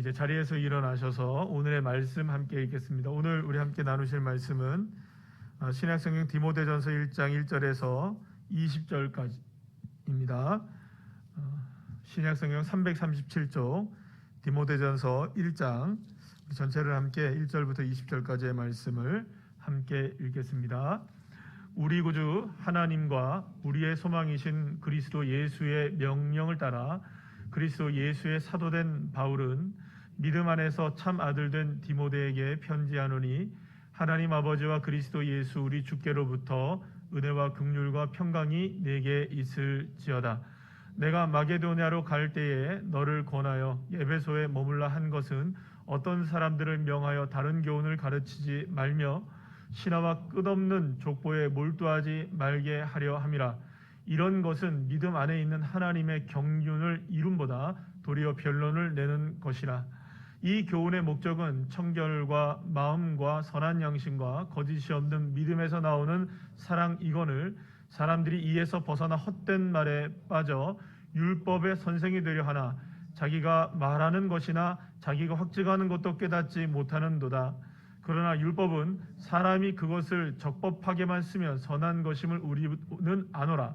이제 자리에서 일어나셔서 오늘의 말씀 함께 읽겠습니다. 오늘 우리 함께 나누실 말씀은 신약성경 디모데전서 1장 1절에서 20절까지입니다. 신약성경 337쪽 디모데전서 1장 전체를 함께 1절부터 20절까지의 말씀을 함께 읽겠습니다. 우리 구주 하나님과 우리의 소망이신 그리스도 예수의 명령을 따라 그리스도 예수의 사도된 바울은 믿음 안에서 참 아들 된 디모데에게 편지하노니 하나님 아버지와 그리스도 예수 우리 주께로부터 은혜와 긍휼과 평강이 내게 있을지어다. 내가 마게도냐로 갈 때에 너를 권하여 에베소에 머물라 한 것은 어떤 사람들을 명하여 다른 교훈을 가르치지 말며 신화와 끝없는 족보에 몰두하지 말게 하려 함이라. 이런 것은 믿음 안에 있는 하나님의 경륜을 이룸보다 도리어 변론을 내는 것이라. 이 교훈의 목적은 청결과 마음과 선한 양심과 거짓이 없는 믿음에서 나오는 사랑이거늘 사람들이 이에서 벗어나 헛된 말에 빠져 율법의 선생이 되려 하나 자기가 말하는 것이나 자기가 확증하는 것도 깨닫지 못하는도다. 그러나 율법은 사람이 그것을 적법하게만 쓰면 선한 것임을 우리는 아노라.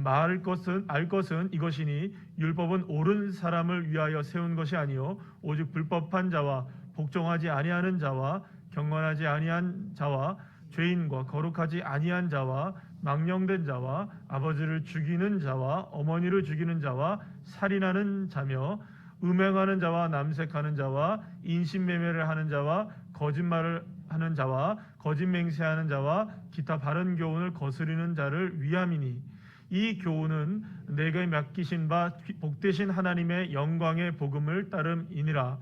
알 것은 이것이니 율법은 옳은 사람을 위하여 세운 것이 아니요 오직 불법한 자와 복종하지 아니하는 자와 경건하지 아니한 자와 죄인과 거룩하지 아니한 자와 망령된 자와 아버지를 죽이는 자와 어머니를 죽이는 자와 살인하는 자며 음행하는 자와 남색하는 자와 인신매매를 하는 자와 거짓말을 하는 자와 거짓맹세하는 자와 기타 바른 교훈을 거스리는 자를 위함이니 이 교훈은 내게 맡기신 바 복되신 하나님의 영광의 복음을 따름이니라.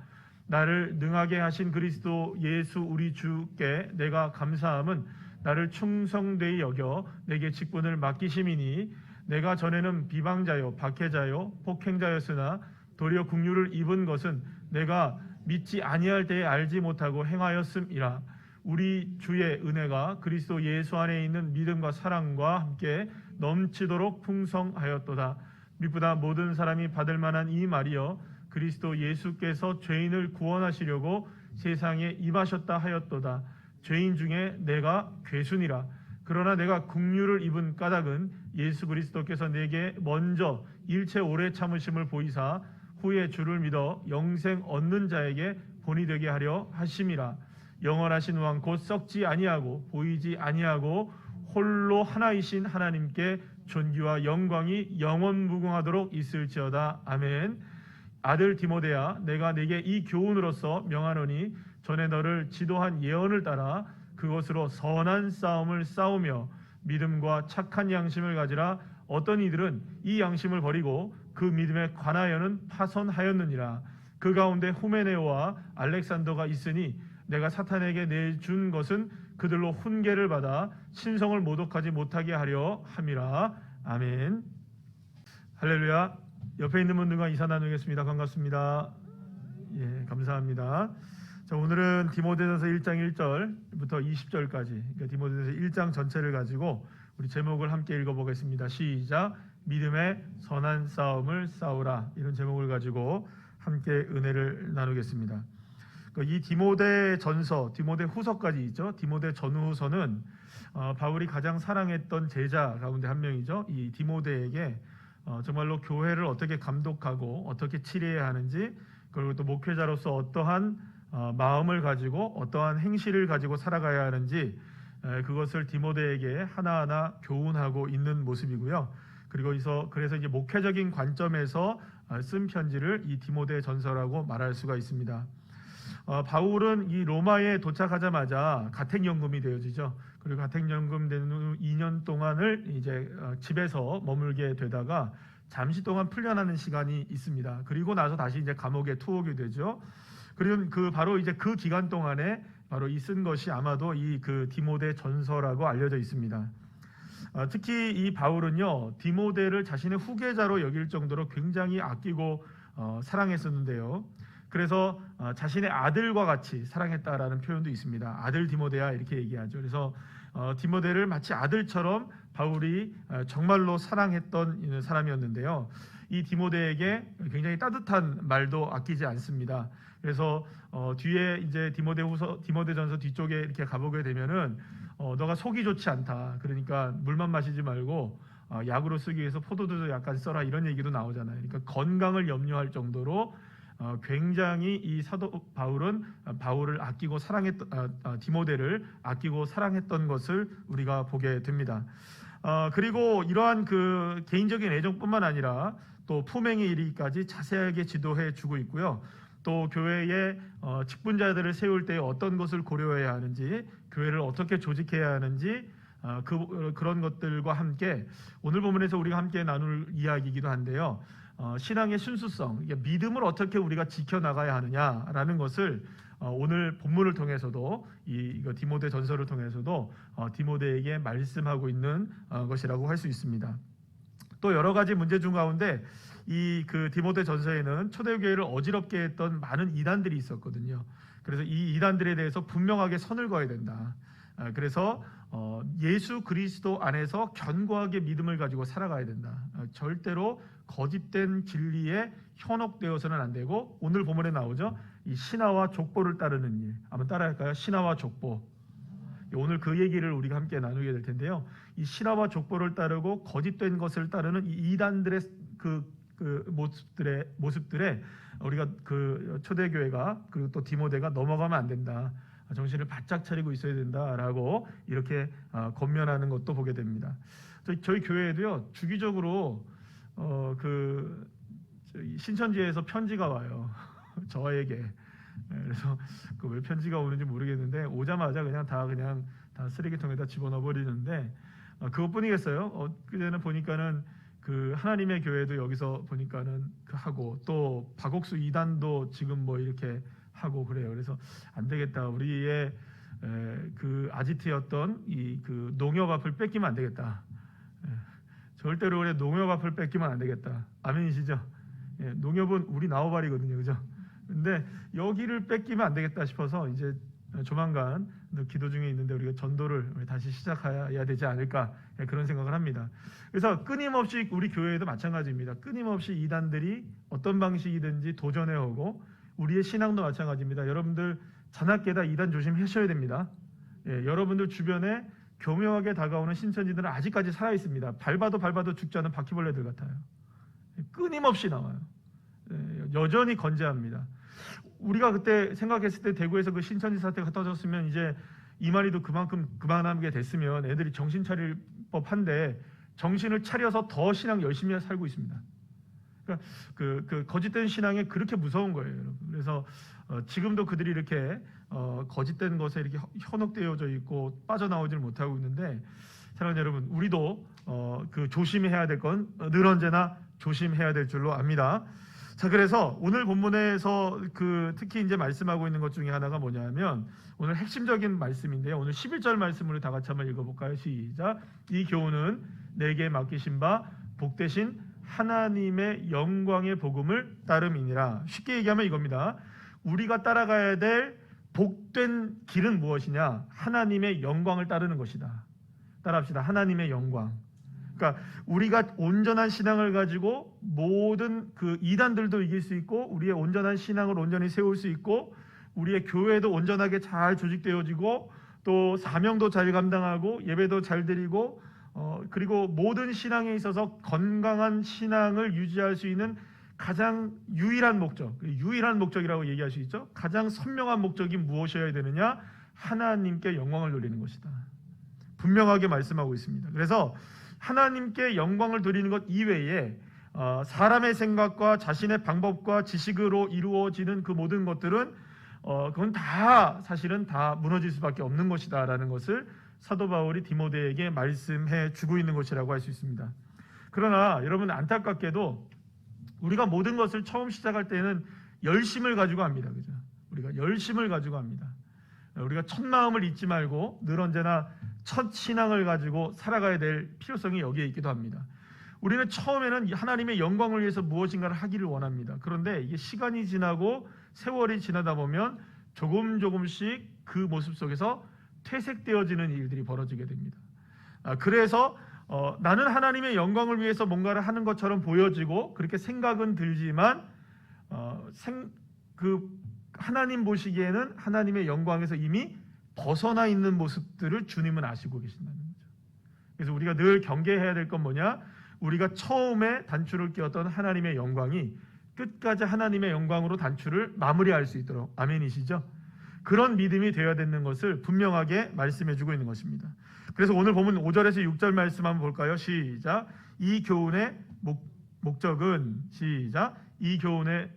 나를 능하게 하신 그리스도 예수 우리 주께 내가 감사함은 나를 충성되이 여겨 내게 직분을 맡기심이니 내가 전에는 비방자요 박해자요 폭행자였으나 도리어 긍휼을 입은 것은 내가 믿지 아니할 때에 알지 못하고 행하였음이라. 우리 주의 은혜가 그리스도 예수 안에 있는 믿음과 사랑과 함께 넘치도록 풍성하였도다. 미보다 모든 사람이 받을 만한 이 말이여 그리스도 예수께서 죄인을 구원하시려고 세상에 임하셨다 하였도다. 죄인 중에 내가 괴순이라. 그러나 내가 긍휼을 입은 까닭은 예수 그리스도께서 내게 먼저 일체 오래 참으심을 보이사 후에 주를 믿어 영생 얻는 자에게 본이 되게 하려 하심이라. 영원하신 왕 곧 썩지 아니하고 보이지 아니하고 홀로 하나이신 하나님께 존귀와 영광이 영원무궁하도록 있을지어다. 아멘. 아들 디모데야, 내가 네게 이 교훈으로서 명하노니 전에 너를 지도한 예언을 따라 그것으로 선한 싸움을 싸우며 믿음과 착한 양심을 가지라. 어떤 이들은 이 양심을 버리고 그 믿음에 관하여는 파선하였느니라. 그 가운데 후메네오와 알렉산더가 있으니 내가 사탄에게 내준 것은 그들로 훈계를 받아 신성을 모독하지 못하게 하려 함이라. 아멘. 할렐루야. 옆에 있는 분들과 인사 나누겠습니다. 반갑습니다. 예, 감사합니다. 자, 오늘은 디모데전서 1장 1절부터 20절까지 그러니까 디모데전서 1장 전체를 가지고 우리 제목을 함께 읽어보겠습니다. 시작. 믿음의 선한 싸움을 싸우라. 이런 제목을 가지고 함께 은혜를 나누겠습니다. 이 디모데 전서, 디모데 후서까지 있죠. 디모데 전후서는 바울이 가장 사랑했던 제자 가운데 한 명이죠. 이 디모데에게 정말로 교회를 어떻게 감독하고 어떻게 치료해야 하는지, 그리고 또 목회자로서 어떠한 마음을 가지고 어떠한 행실을 가지고 살아가야 하는지 그것을 디모데에게 하나하나 교훈하고 있는 모습이고요. 그래서 이제 목회적인 관점에서 쓴 편지를 이 디모데 전서라고 말할 수가 있습니다. 바울은 이 로마에 도착하자마자 가택연금이 되어지죠. 그리고 가택연금 된 후 2년 동안을 이제 집에서 머물게 되다가 잠시 동안 풀려나는 시간이 있습니다. 그리고 나서 다시 이제 감옥에 투옥이 되죠. 그리고 바로 이제 그 기간 동안에 바로 이 쓴 것이 아마도 이 그 디모데 전서라고 알려져 있습니다. 특히 이 바울은요 디모데를 자신의 후계자로 여길 정도로 굉장히 아끼고 사랑했었는데요. 그래서 자신의 아들과 같이 사랑했다라는 표현도 있습니다. 아들 디모데야 이렇게 얘기하죠. 그래서 디모데를 마치 아들처럼 바울이 정말로 사랑했던 사람이었는데요. 이 디모데에게 굉장히 따뜻한 말도 아끼지 않습니다. 그래서 뒤에 이제 디모데전서 뒤쪽에 이렇게 가보게 되면은 너가 속이 좋지 않다. 그러니까 물만 마시지 말고 약으로 쓰기 위해서 포도주도 약간 써라 이런 얘기도 나오잖아요. 그러니까 건강을 염려할 정도로 굉장히 이 사도 바울은 바울을 아끼고 사랑했던 디모데를 아끼고 사랑했던 것을 우리가 보게 됩니다. 그리고 이러한 그 개인적인 애정뿐만 아니라 또 품행에 이르기까지 자세하게 지도해 주고 있고요. 또 교회에 직분자들을 세울 때 어떤 것을 고려해야 하는지, 교회를 어떻게 조직해야 하는지 그런 것들과 함께 오늘 본문에서 우리가 함께 나눌 이야기이기도 한데요. 신앙의 순수성, 믿음을 어떻게 우리가 지켜나가야 하느냐라는 것을 오늘 본문을 통해서도 이거 디모데 전서를 통해서도 디모데에게 말씀하고 있는 것이라고 할 수 있습니다. 또 여러 가지 문제 중 가운데 이 그 디모데 전서에는 초대교회를 어지럽게 했던 많은 이단들이 있었거든요. 그래서 이 이단들에 대해서 분명하게 선을 그어야 된다. 그래서 예수 그리스도 안에서 견고하게 믿음을 가지고 살아가야 된다. 절대로 거짓된 진리에 현혹되어서는 안 되고, 오늘 본문에 나오죠. 이 신하와 족보를 따르는 일. 한번 따라할까요? 신하와 족보. 오늘 그 얘기를 우리가 함께 나누게 될 텐데요. 이 신하와 족보를 따르고 거짓된 것을 따르는 이 이단들의 그 모습들에 우리가 그 초대교회가 그리고 또 디모데가 넘어가면 안 된다. 정신을 바짝 차리고 있어야 된다라고 이렇게 권면하는 것도 보게 됩니다. 저희 교회에도요, 주기적으로 신천지에서 편지가 와요. 저에게. 그래서 왜 편지가 오는지 모르겠는데 오자마자 그냥 다 쓰레기통에다 집어넣어 버리는데 그것뿐이겠어요. 그때는 보니까는 그 하나님의 교회도 여기서 보니까는 하고, 또 박옥수 이단도 지금 뭐 이렇게 하고 그래요. 그래서 안 되겠다. 우리의 그 아지트였던 이 그 농협 앞을 뺏기면 안 되겠다. 절대로 우리 농협 앞을 뺏기면 안 되겠다. 아멘이시죠? 농협은 우리 나우발이거든요, 그죠? 근데 여기를 뺏기면 안 되겠다 싶어서 이제 조만간 기도 중에 있는데 우리가 전도를 다시 시작해야 되지 않을까, 그런 생각을 합니다. 그래서 끊임없이 우리 교회에도 마찬가지입니다. 끊임없이 이단들이 어떤 방식이든지 도전해 오고, 우리의 신앙도 마찬가지입니다. 여러분들 자나깨다 이단 조심하셔야 됩니다. 여러분들 주변에 교묘하게 다가오는 신천지들은 아직까지 살아 있습니다. 밟아도 죽지 않은 바퀴벌레들 같아요. 끊임없이 나와요. 여전히 건재합니다. 우리가 그때 생각했을 때 대구에서 그 신천지 사태가 터졌으면 이제 이만희도 그만큼 그만하게 됐으면 애들이 정신 차릴 법한데 정신을 차려서 더 신앙 열심히 살고 있습니다. 그러니까 그 거짓된 신앙이 그렇게 무서운 거예요, 여러분. 그래서 지금도 그들이 이렇게 거짓된 것에 이렇게 현혹되어져 있고 빠져나오질 못하고 있는데, 사랑하는 여러분, 우리도 그 조심해야 될 건 늘 언제나 조심해야 될 줄로 압니다. 자, 그래서 오늘 본문에서 특히 이제 말씀하고 있는 것 중에 하나가 뭐냐면 오늘 핵심적인 말씀인데요. 오늘 11절 말씀으로 다 같이 한번 읽어볼까요? 시작. 이 교훈은 내게 맡기신 바 복되신 하나님의 영광의 복음을 따름이니라. 쉽게 얘기하면 이겁니다. 우리가 따라가야 될 복된 길은 무엇이냐? 하나님의 영광을 따르는 것이다. 따라합시다. 하나님의 영광. 그러니까 우리가 온전한 신앙을 가지고 모든 그 이단들도 이길 수 있고, 우리의 온전한 신앙을 온전히 세울 수 있고, 우리의 교회도 온전하게 잘 조직되어지고, 또 사명도 잘 감당하고 예배도 잘 드리고, 그리고 모든 신앙에 있어서 건강한 신앙을 유지할 수 있는 가장 유일한 목적이라고 얘기할 수 있죠. 가장 선명한 목적이 무엇이어야 되느냐? 하나님께 영광을 돌리는 것이다. 분명하게 말씀하고 있습니다. 그래서 하나님께 영광을 돌리는 것 이외에 사람의 생각과 자신의 방법과 지식으로 이루어지는 그 모든 것들은 그건 다 사실은 다 무너질 수밖에 없는 것이다라는 것을 사도 바울이 디모데에게 말씀해 주고 있는 것이라고 할 수 있습니다. 그러나 여러분, 안타깝게도 우리가 모든 것을 처음 시작할 때는 열심을 가지고 합니다. 그죠? 우리가 열심을 가지고 합니다. 우리가 첫 마음을 잊지 말고 늘 언제나 첫 신앙을 가지고 살아가야 될 필요성이 여기에 있기도 합니다. 우리는 처음에는 하나님의 영광을 위해서 무엇인가를 하기를 원합니다. 그런데 이게 시간이 지나고 세월이 지나다 보면 조금씩 그 모습 속에서 퇴색되어지는 일들이 벌어지게 됩니다. 그래서 나는 하나님의 영광을 위해서 뭔가를 하는 것처럼 보여지고 그렇게 생각은 들지만 하나님 보시기에는 하나님의 영광에서 이미 벗어나 있는 모습들을 주님은 아시고 계신다는 거죠. 그래서 우리가 늘 경계해야 될 건 뭐냐? 우리가 처음에 단추를 끼웠던 하나님의 영광이 끝까지 하나님의 영광으로 단추를 마무리할 수 있도록, 아멘이시죠? 그런 믿음이 되어야 되는 것을 분명하게 말씀해 주고 있는 것입니다. 그래서 오늘 보면 5절에서 6절 말씀 한번 볼까요? 시작. 이 교훈의 목적은, 시작. 이 교훈의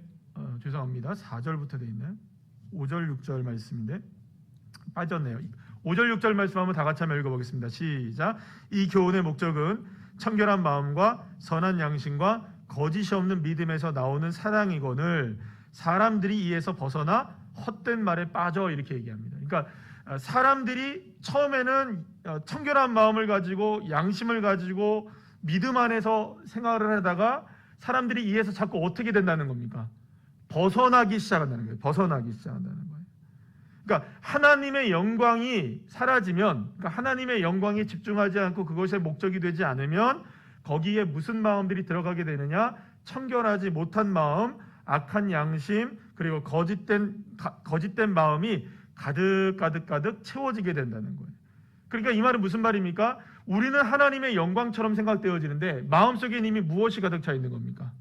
죄송합니다. 4절부터 되어 있나요? 5절 6절 말씀인데 빠졌네요. 5절 6절 말씀 한번 다 같이 한번 읽어보겠습니다. 시작. 이 교훈의 목적은 청결한 마음과 선한 양심과 거짓이 없는 믿음에서 나오는 사랑이거늘 사람들이 이에서 벗어나 헛된 말에 빠져, 이렇게 얘기합니다. 그러니까 사람들이 처음에는 청결한 마음을 가지고 양심을 가지고 믿음 안에서 생활을 하다가 사람들이 이에서 자꾸 어떻게 된다는 겁니까? 벗어나기 시작한다는 거예요. 벗어나기 시작한다는 거예요. 그러니까 하나님의 영광이 사라지면, 그러니까 하나님의 영광에 집중하지 않고 그것의 목적이 되지 않으면 거기에 무슨 마음들이 들어가게 되느냐? 청결하지 못한 마음, 악한 양심, 그리고 거짓된 마음이 가득 채워지게 된다는 거예요. 그러니까 이 말은 무슨 말입니까? 우리는 하나님의 영광처럼 생각되어지는데 마음속에 이미 무엇이 가득 차 있는 겁니까?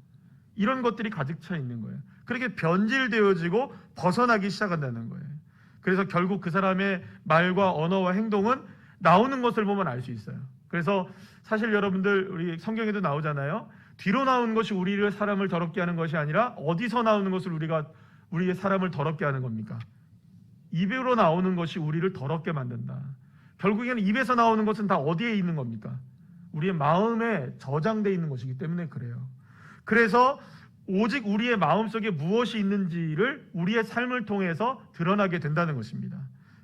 이런 것들이 가득 차 있는 거예요. 그렇게 변질되어지고 벗어나기 시작한다는 거예요. 그래서 결국 그 사람의 말과 언어와 행동은 나오는 것을 보면 알 수 있어요. 그래서 사실 여러분들 우리 성경에도 나오잖아요. 뒤로 나오는 것이 우리를 사람을 더럽게 하는 것이 아니라 어디서 나오는 것을 우리의 사람을 더럽게 하는 겁니까? 입으로 나오는 것이 우리를 더럽게 만든다. 결국에는 입에서 나오는 것은 다 어디에 있는 겁니까? 우리의 마음에 저장되어 있는 것이기 때문에 그래요. 그래서 오직 우리의 마음속에 무엇이 있는지를 우리의 삶을 통해서 드러나게 된다는 것입니다.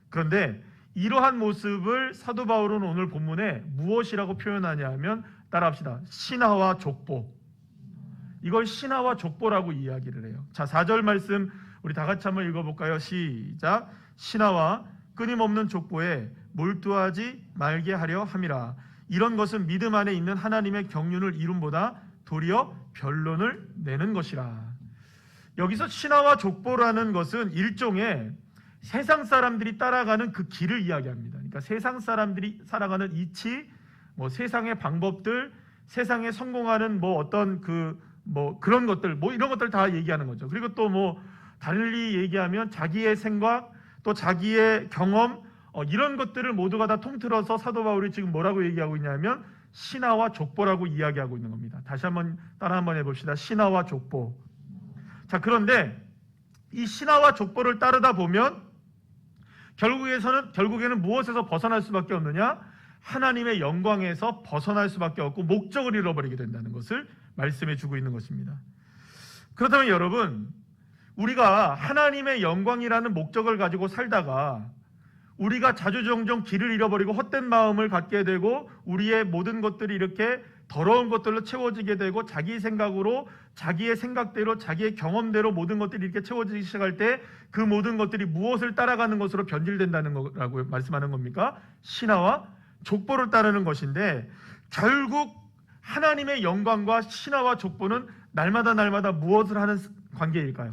그런데 이러한 모습을 사도 바울은 오늘 본문에 무엇이라고 표현하냐 하면, 따라합시다. 신화와 족보. 이걸 신화와 족보라고 이야기를 해요. 자, 4절 말씀 우리 다 같이 한번 읽어볼까요? 시작. 신화와 끊임없는 족보에 몰두하지 말게 하려 함이라. 이런 것은 믿음 안에 있는 하나님의 경륜을 이룸보다 도리어 변론을 내는 것이라. 여기서 신화와 족보라는 것은 일종의 세상 사람들이 따라가는 그 길을 이야기합니다. 그러니까 세상 사람들이 살아가는 이치, 세상의 방법들, 세상에 성공하는 어떤 그런 것들, 이런 것들 다 얘기하는 거죠. 그리고 또 달리 얘기하면 자기의 생각, 또 자기의 경험, 이런 것들을 모두가 다 통틀어서 사도 바울이 지금 뭐라고 얘기하고 있냐면 신화와 족보라고 이야기하고 있는 겁니다. 다시 한번 따라 한번 해봅시다. 신화와 족보. 자, 그런데 이 신화와 족보를 따르다 보면 결국에는 무엇에서 벗어날 수밖에 없느냐? 하나님의 영광에서 벗어날 수밖에 없고 목적을 잃어버리게 된다는 것을 말씀해 주고 있는 것입니다. 그렇다면 여러분, 우리가 하나님의 영광이라는 목적을 가지고 살다가 우리가 자주종종 길을 잃어버리고 헛된 마음을 갖게 되고 우리의 모든 것들이 이렇게 더러운 것들로 채워지게 되고 자기 생각으로, 자기의 생각대로, 자기의 경험대로 모든 것들이 이렇게 채워지기 시작할 때 그 모든 것들이 무엇을 따라가는 것으로 변질된다는 거라고 말씀하는 겁니까? 신화와 족보를 따르는 것인데, 결국 하나님의 영광과 신화와 족보는 날마다 무엇을 하는 관계일까요?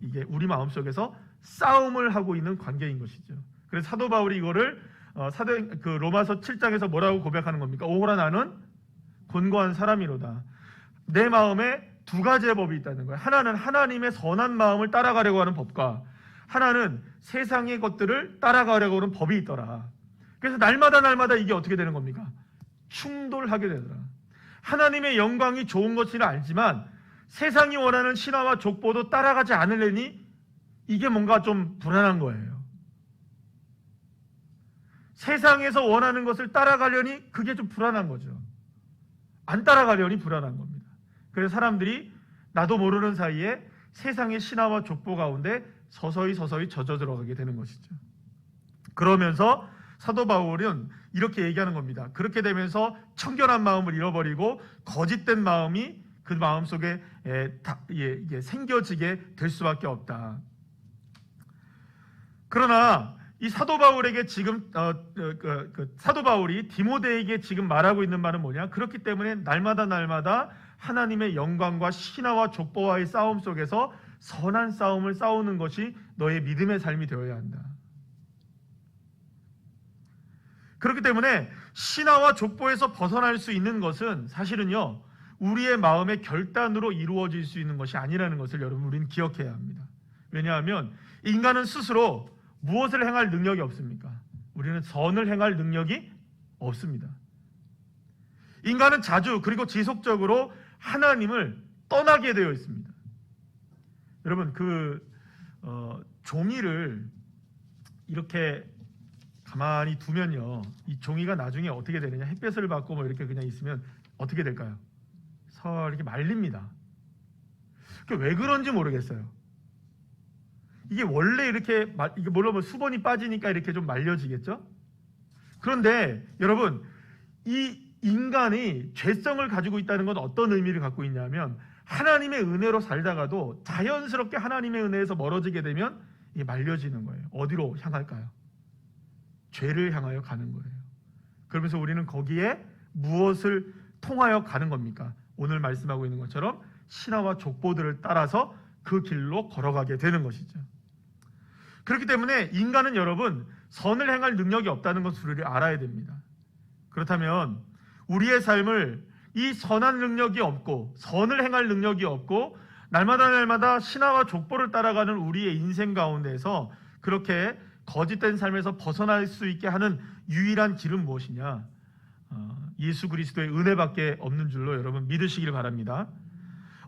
이게 우리 마음속에서 싸움을 하고 있는 관계인 것이죠. 그래서 사도 바울이 이거를 로마서 7장에서 뭐라고 고백하는 겁니까? 오호라 나는 곤고한 사람이로다. 내 마음에 두 가지의 법이 있다는 거예요. 하나는 하나님의 선한 마음을 따라가려고 하는 법과 하나는 세상의 것들을 따라가려고 하는 법이 있더라. 그래서 날마다 이게 어떻게 되는 겁니까? 충돌하게 되더라. 하나님의 영광이 좋은 것이라 알지만 세상이 원하는 신화와 족보도 따라가지 않으려니 이게 뭔가 좀 불안한 거예요. 세상에서 원하는 것을 따라가려니 그게 좀 불안한 거죠. 안 따라가려니 불안한 겁니다. 그래서 사람들이 나도 모르는 사이에 세상의 신화와 족보 가운데 서서히 젖어 들어가게 되는 것이죠. 그러면서 사도 바울은 이렇게 얘기하는 겁니다. 그렇게 되면서 청결한 마음을 잃어버리고 거짓된 마음이 그 마음속에 생겨지게 될 수밖에 없다. 그러나 이 사도 바울에게 지금 사도 바울이 디모데에게 지금 말하고 있는 말은 뭐냐? 그렇기 때문에 날마다 하나님의 영광과 신화와 족보와의 싸움 속에서 선한 싸움을 싸우는 것이 너의 믿음의 삶이 되어야 한다. 그렇기 때문에 신화와 족보에서 벗어날 수 있는 것은 사실은요, 우리의 마음의 결단으로 이루어질 수 있는 것이 아니라는 것을 여러분 우리는 기억해야 합니다. 왜냐하면 인간은 스스로 무엇을 행할 능력이 없습니까? 우리는 선을 행할 능력이 없습니다. 인간은 자주 그리고 지속적으로 하나님을 떠나게 되어 있습니다. 여러분 종이를 이렇게 가만히 두면요, 이 종이가 나중에 어떻게 되느냐, 햇볕을 받고 뭐 이렇게 그냥 있으면 어떻게 될까요? 이렇게 말립니다. 왜 그런지 모르겠어요. 이게 원래 이렇게 이게 물론 수분이 빠지니까 이렇게 좀 말려지겠죠? 그런데 여러분, 이 인간이 죄성을 가지고 있다는 건 어떤 의미를 갖고 있냐면, 하나님의 은혜로 살다가도 자연스럽게 하나님의 은혜에서 멀어지게 되면 이게 말려지는 거예요. 어디로 향할까요? 죄를 향하여 가는 거예요. 그러면서 우리는 거기에 무엇을 통하여 가는 겁니까? 오늘 말씀하고 있는 것처럼 신화와 족보들을 따라서 그 길로 걸어가게 되는 것이죠. 그렇기 때문에 인간은 여러분 선을 행할 능력이 없다는 것을 우리가 알아야 됩니다. 그렇다면 우리의 삶을 이 선한 능력이 없고 선을 행할 능력이 없고 날마다 신화와 족보를 따라가는 우리의 인생 가운데서 그렇게 거짓된 삶에서 벗어날 수 있게 하는 유일한 길은 무엇이냐? 예수 그리스도의 은혜밖에 없는 줄로 여러분 믿으시길 바랍니다.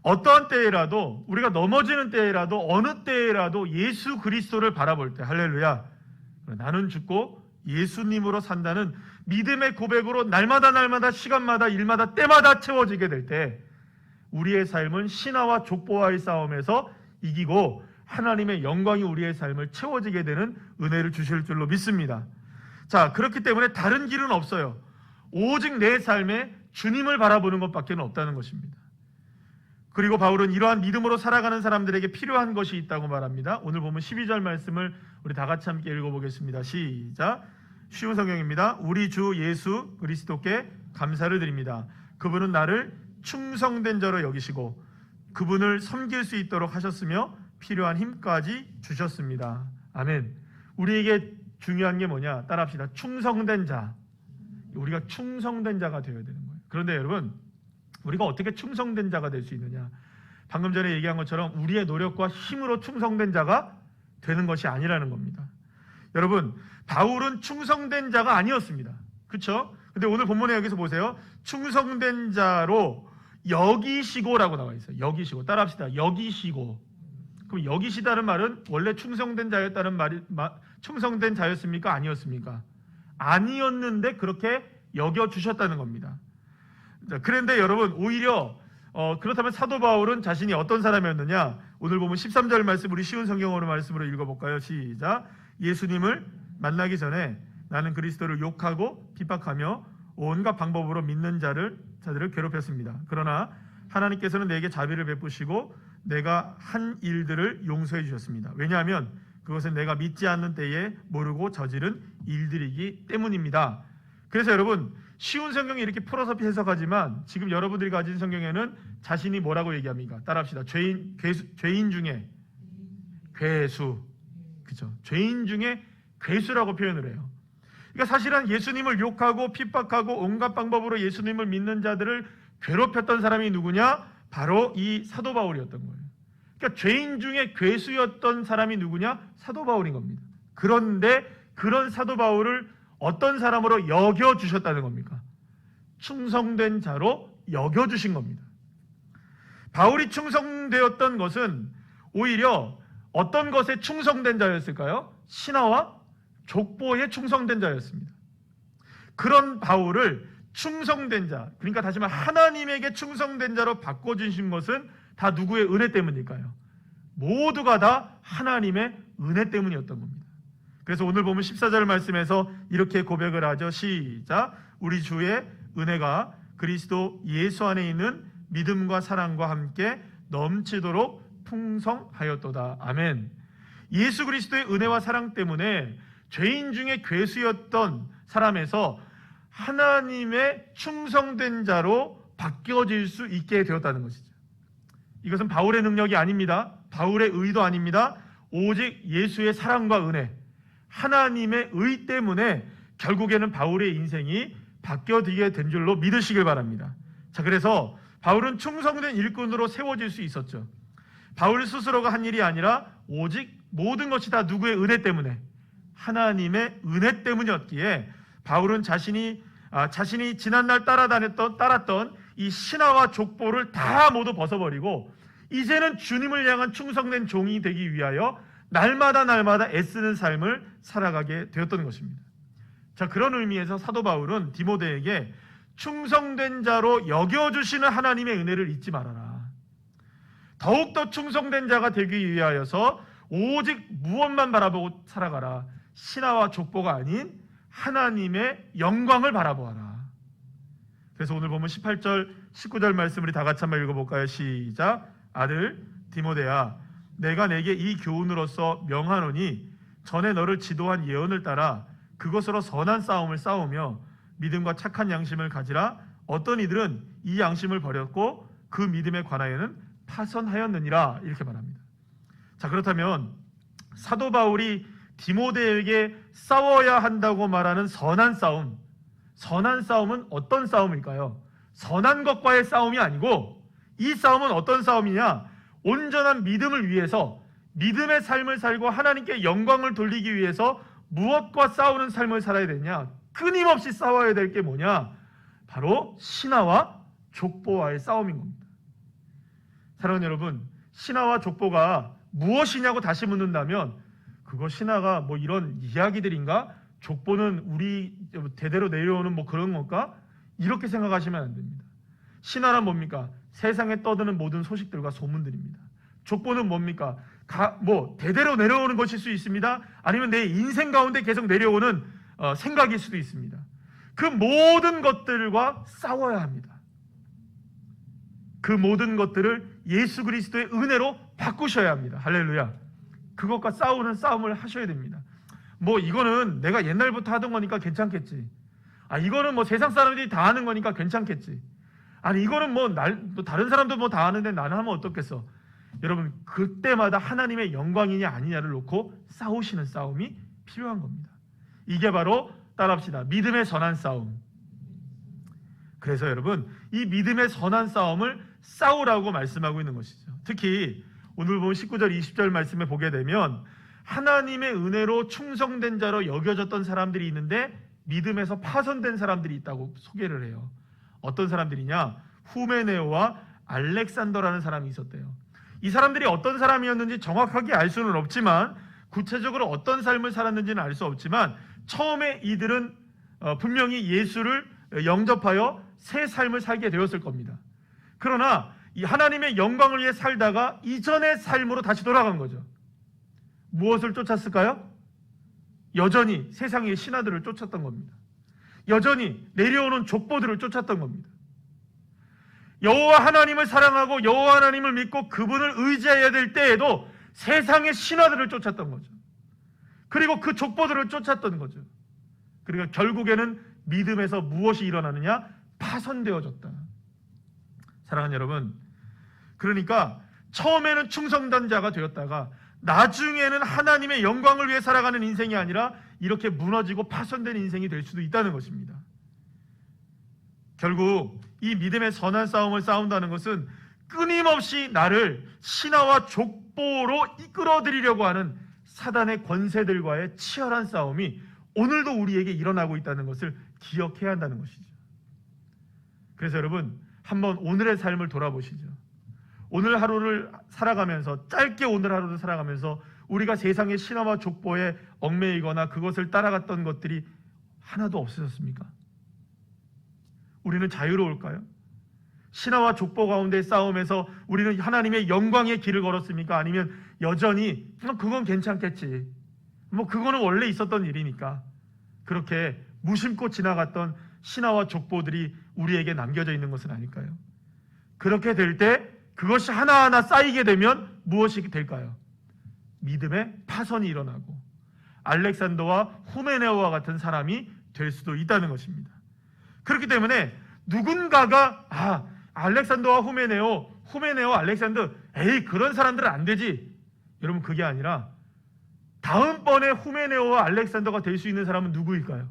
어떠한 때에라도, 우리가 넘어지는 때에라도, 어느 때에라도 예수 그리스도를 바라볼 때, 할렐루야, 나는 죽고 예수님으로 산다는 믿음의 고백으로 날마다 시간마다 일마다 때마다 채워지게 될 때 우리의 삶은 신화와 족보와의 싸움에서 이기고 하나님의 영광이 우리의 삶을 채워지게 되는 은혜를 주실 줄로 믿습니다. 자, 그렇기 때문에 다른 길은 없어요. 오직 내 삶에 주님을 바라보는 것밖에 없다는 것입니다. 그리고 바울은 이러한 믿음으로 살아가는 사람들에게 필요한 것이 있다고 말합니다. 오늘 보면 12절 말씀을 우리 다 같이 함께 읽어보겠습니다. 시작. 쉬운 성경입니다. 우리 주 예수 그리스도께 감사를 드립니다. 그분은 나를 충성된 자로 여기시고 그분을 섬길 수 있도록 하셨으며 필요한 힘까지 주셨습니다. 아멘. 우리에게 중요한 게 뭐냐? 따라합시다. 충성된 자. 우리가 충성된 자가 되어야 되는 거예요. 그런데 여러분, 우리가 어떻게 충성된 자가 될 수 있느냐? 방금 전에 얘기한 것처럼 우리의 노력과 힘으로 충성된 자가 되는 것이 아니라는 겁니다. 여러분, 바울은 충성된 자가 아니었습니다. 그렇죠? 근데 오늘 본문에 여기서 보세요. 충성된 자로 여기시고라고 나와 있어요. 여기시고. 따라합시다. 여기시고. 그럼 여기시다는 말은 원래 충성된 자였다는 말이 충성된 자였습니까? 아니었습니까? 아니었는데 그렇게 여겨주셨다는 겁니다. 그런데 여러분, 오히려 그렇다면 사도 바울은 자신이 어떤 사람이었느냐? 오늘 보면 13절 말씀, 우리 쉬운 성경어로 말씀으로 읽어볼까요? 시작. 예수님을 만나기 전에 나는 그리스도를 욕하고 핍박하며 온갖 방법으로 믿는 자들을 괴롭혔습니다. 그러나 하나님께서는 내게 자비를 베푸시고 내가 한 일들을 용서해 주셨습니다. 왜냐하면 그것은 내가 믿지 않는 때에 모르고 저지른 일들이기 때문입니다. 그래서 여러분, 쉬운 성경이 이렇게 풀어서 해석하지만 지금 여러분들이 가진 성경에는 자신이 뭐라고 얘기합니까? 따라합시다. 죄인 중에 괴수. 그죠? 죄인 중에 괴수라고 표현을 해요. 그러니까 사실은 예수님을 욕하고 핍박하고 온갖 방법으로 예수님을 믿는 자들을 괴롭혔던 사람이 누구냐? 바로 이 사도 바울이었던 거예요. 그러니까 죄인 중에 괴수였던 사람이 누구냐? 사도 바울인 겁니다. 그런데 그런 사도 바울을 어떤 사람으로 여겨주셨다는 겁니까? 충성된 자로 여겨주신 겁니다. 바울이 충성되었던 것은 오히려 어떤 것에 충성된 자였을까요? 신화와 족보에 충성된 자였습니다. 그런 바울을 충성된 자, 그러니까 다시 말해 하나님에게 충성된 자로 바꿔주신 것은 다 누구의 은혜 때문일까요? 모두가 다 하나님의 은혜 때문이었던 겁니다. 그래서 오늘 보면 14절 말씀에서 이렇게 고백을 하죠. 시작. 우리 주의 은혜가 그리스도 예수 안에 있는 믿음과 사랑과 함께 넘치도록 풍성하였도다. 아멘. 예수 그리스도의 은혜와 사랑 때문에 죄인 중에 괴수였던 사람에서 하나님의 충성된 자로 바뀌어질 수 있게 되었다는 것이죠. 이것은 바울의 능력이 아닙니다. 바울의 의도 아닙니다. 오직 예수의 사랑과 은혜, 하나님의 의 때문에 결국에는 바울의 인생이 바뀌어지게 된 줄로 믿으시길 바랍니다. 자, 그래서 바울은 충성된 일꾼으로 세워질 수 있었죠. 바울 스스로가 한 일이 아니라 오직 모든 것이 다 누구의 은혜 때문에, 하나님의 은혜 때문이었기에 바울은 자신이 지난날 따랐던 이 신화와 족보를 다 모두 벗어버리고 이제는 주님을 향한 충성된 종이 되기 위하여 날마다 애쓰는 삶을 살아가게 되었던 것입니다. 자, 그런 의미에서 사도 바울은 디모데에게 충성된 자로 여겨주시는 하나님의 은혜를 잊지 말아라. 더욱더 충성된 자가 되기 위하여서 오직 무엇만 바라보고 살아가라. 신화와 족보가 아닌 하나님의 영광을 바라보아라. 그래서 오늘 보면 18절, 19절 말씀 우리 다 같이 한번 읽어볼까요? 시작. 아들 디모데야, 내가 내게 이 교훈으로서 명하노니 전에 너를 지도한 예언을 따라 그것으로 선한 싸움을 싸우며 믿음과 착한 양심을 가지라. 어떤 이들은 이 양심을 버렸고 그 믿음에 관하여는 파선하였느니라. 이렇게 말합니다. 자, 그렇다면 사도 바울이 디모데에게 싸워야 한다고 말하는 선한 싸움은 어떤 싸움일까요? 선한 것과의 싸움이 아니고 이 싸움은 어떤 싸움이냐? 온전한 믿음을 위해서, 믿음의 삶을 살고 하나님께 영광을 돌리기 위해서 무엇과 싸우는 삶을 살아야 되냐? 끊임없이 싸워야 될 게 뭐냐? 바로 신화와 족보와의 싸움인 겁니다. 사랑하는 여러분, 신화와 족보가 무엇이냐고 다시 묻는다면 그거 신화가 뭐 이런 이야기들인가? 족보는 우리 대대로 내려오는 뭐 그런 건가? 이렇게 생각하시면 안 됩니다. 신화란 뭡니까? 세상에 떠드는 모든 소식들과 소문들입니다. 족보는 뭡니까? 대대로 내려오는 것일 수 있습니다. 아니면 내 인생 가운데 계속 내려오는 생각일 수도 있습니다. 그 모든 것들과 싸워야 합니다. 그 모든 것들을 예수 그리스도의 은혜로 바꾸셔야 합니다. 할렐루야. 그것과 싸우는 싸움을 하셔야 됩니다. 이거는 내가 옛날부터 하던 거니까 괜찮겠지. 이거는 세상 사람들이 다 하는 거니까 괜찮겠지. 이거는 다른 사람도 다 하는데 나는 하면 어떻겠어. 여러분, 그때마다 하나님의 영광이냐 아니냐를 놓고 싸우시는 싸움이 필요한 겁니다. 이게 바로 따라합시다. 믿음의 선한 싸움. 그래서 여러분, 이 믿음의 선한 싸움을 싸우라고 말씀하고 있는 것이죠. 특히 오늘 보면 19절 20절 말씀에 보게 되면 하나님의 은혜로 충성된 자로 여겨졌던 사람들이 있는데 믿음에서 파손된 사람들이 있다고 소개를 해요. 어떤 사람들이냐? 후메네오와 알렉산더라는 사람이 있었대요. 이 사람들이 어떤 사람이었는지 정확하게 알 수는 없지만, 구체적으로 어떤 삶을 살았는지는 알 수 없지만, 처음에 이들은 분명히 예수를 영접하여 새 삶을 살게 되었을 겁니다. 그러나 이 하나님의 영광을 위해 살다가 이전의 삶으로 다시 돌아간 거죠. 무엇을 쫓았을까요? 여전히 세상의 신하들을 쫓았던 겁니다. 여전히 내려오는 족보들을 쫓았던 겁니다. 여호와 하나님을 사랑하고 여호와 하나님을 믿고 그분을 의지해야 될 때에도 세상의 신하들을 쫓았던 거죠. 그리고 그 족보들을 쫓았던 거죠. 그러니까 결국에는 믿음에서 무엇이 일어나느냐? 파손되어졌다. 사랑하는 여러분, 그러니까 처음에는 충성된 자가 되었다가 나중에는 하나님의 영광을 위해 살아가는 인생이 아니라 이렇게 무너지고 파손된 인생이 될 수도 있다는 것입니다. 결국 이 믿음의 선한 싸움을 싸운다는 것은 끊임없이 나를 신화와 족보로 이끌어들이려고 하는 사단의 권세들과의 치열한 싸움이 오늘도 우리에게 일어나고 있다는 것을 기억해야 한다는 것이죠. 그래서 여러분, 한번 오늘의 삶을 돌아보시죠. 오늘 하루를 살아가면서, 짧게 오늘 하루를 살아가면서 우리가 세상의 신화와 족보에 얽매이거나 그것을 따라갔던 것들이 하나도 없으셨습니까? 우리는 자유로울까요? 신화와 족보 가운데 싸움에서 우리는 하나님의 영광의 길을 걸었습니까? 아니면 여전히 그건 괜찮겠지, 뭐 그거는 원래 있었던 일이니까 그렇게 무심코 지나갔던 신하와 족보들이 우리에게 남겨져 있는 것은 아닐까요? 그렇게 될 때 그것이 하나하나 쌓이게 되면 무엇이 될까요? 믿음의 파선이 일어나고 알렉산더와 후메네오와 같은 사람이 될 수도 있다는 것입니다. 그렇기 때문에 누군가가 알렉산더와 후메네오, 알렉산더, 에이 그런 사람들은 안 되지. 여러분 그게 아니라 다음번에 후메네오와 알렉산더가 될 수 있는 사람은 누구일까요?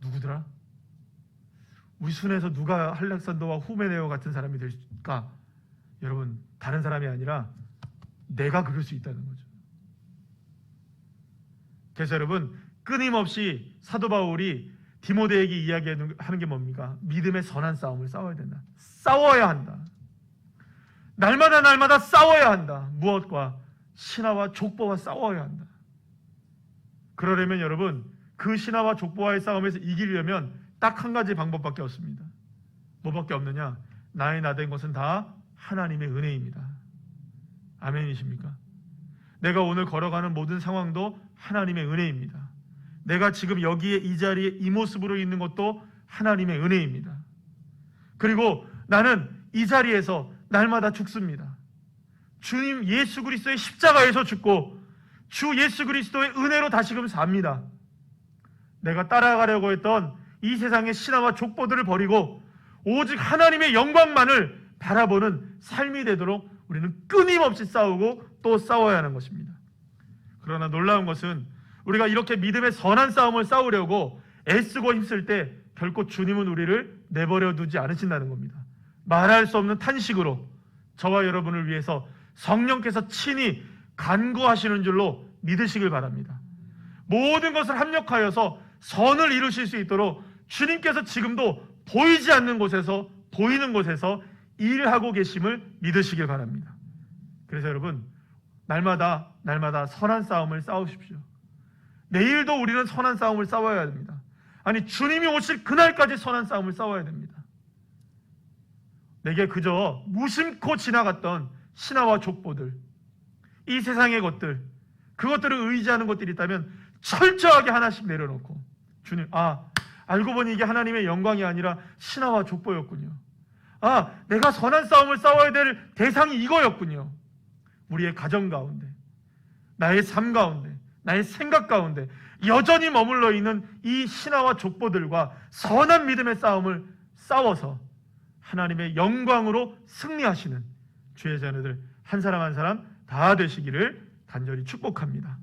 누구더라? 우리 순에서 누가 알렉산더와 후메네오 같은 사람이 될까? 여러분 다른 사람이 아니라 내가 그럴 수 있다는 거죠. 그래서 여러분 끊임없이 사도 바울이 디모데에게 이야기하는 게 뭡니까? 믿음의 선한 싸움을 싸워야 된다. 싸워야 한다. 날마다 싸워야 한다. 무엇과? 신하와 족보와 싸워야 한다. 그러려면 여러분 그 신하와 족보와의 싸움에서 이기려면 딱 한 가지 방법밖에 없습니다. 뭐밖에 없느냐? 나의 나된 것은 다 하나님의 은혜입니다. 아멘이십니까? 내가 오늘 걸어가는 모든 상황도 하나님의 은혜입니다. 내가 지금 여기에 이 자리에 이 모습으로 있는 것도 하나님의 은혜입니다. 그리고 나는 이 자리에서 날마다 죽습니다. 주님 예수 그리스도의 십자가에서 죽고 주 예수 그리스도의 은혜로 다시금 삽니다. 내가 따라가려고 했던 이 세상의 신하와 족보들을 버리고 오직 하나님의 영광만을 바라보는 삶이 되도록 우리는 끊임없이 싸우고 또 싸워야 하는 것입니다. 그러나 놀라운 것은 우리가 이렇게 믿음의 선한 싸움을 싸우려고 애쓰고 힘쓸 때 결코 주님은 우리를 내버려 두지 않으신다는 겁니다. 말할 수 없는 탄식으로 저와 여러분을 위해서 성령께서 친히 간구하시는 줄로 믿으시길 바랍니다. 모든 것을 합력하여서 선을 이루실 수 있도록 주님께서 지금도 보이지 않는 곳에서 보이는 곳에서 일하고 계심을 믿으시길 바랍니다. 그래서 여러분 날마다 선한 싸움을 싸우십시오. 내일도 우리는 선한 싸움을 싸워야 됩니다. 아니 주님이 오실 그날까지 선한 싸움을 싸워야 됩니다. 내게 그저 무심코 지나갔던 신하와 족보들, 이 세상의 것들, 그것들을 의지하는 것들이 있다면 철저하게 하나씩 내려놓고 주님, 알고 보니 이게 하나님의 영광이 아니라 신하와 족보였군요. 내가 선한 싸움을 싸워야 될 대상이 이거였군요. 우리의 가정 가운데, 나의 삶 가운데, 나의 생각 가운데 여전히 머물러 있는 이 신하와 족보들과 선한 믿음의 싸움을 싸워서 하나님의 영광으로 승리하시는 주의 자녀들 한 사람 한 사람 다 되시기를 간절히 축복합니다.